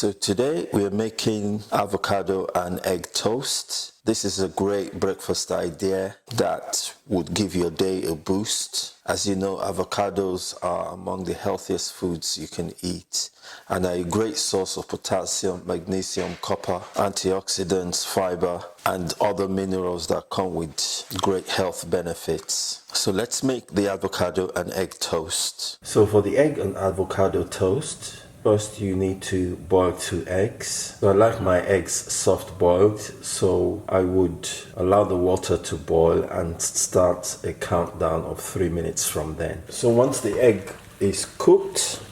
So today we are making avocado and egg toast. This is a great breakfast idea that would give your day a boost. As you know, avocados are among the healthiest foods you can eat and are a great source of potassium, magnesium, copper, antioxidants, fiber, and other minerals that come with great health benefits. So let's make the avocado and egg toast. So for the egg and avocado toast, first you need to boil 2 eggs. So I like my eggs soft boiled, so I would allow the water to boil and start a countdown of 3 minutes from then. So once the egg is cooked,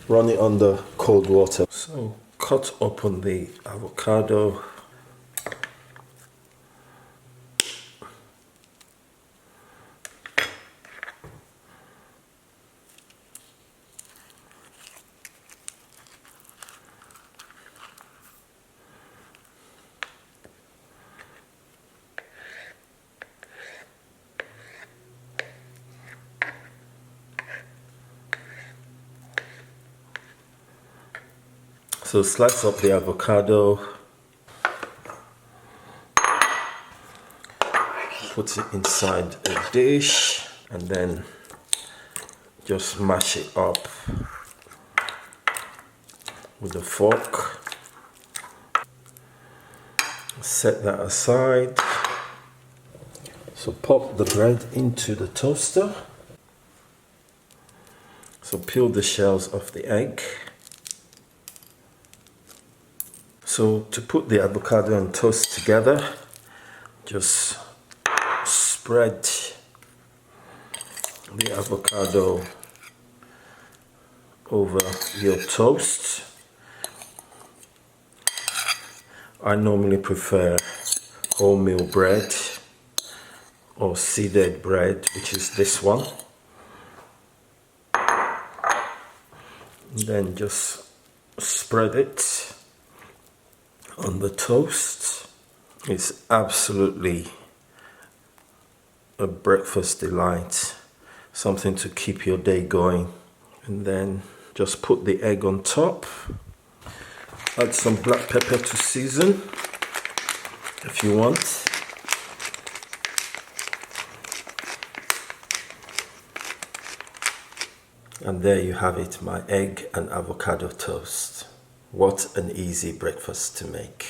run it under cold water. So cut open the avocado. So slice up the avocado, put it inside a dish, and then just mash it up with a fork. Set that aside. So pop the bread into the toaster. So peel the shells off the egg. So to put the avocado and toast together, just spread the avocado over your toast. I normally prefer wholemeal bread or seeded bread, which is this one. And then just spread it on the toast. It's absolutely a breakfast delight, something to keep your day going. And then just put the egg on top. Add some black pepper to season if you want. And there you have it, my egg and avocado toast. What an easy breakfast to make.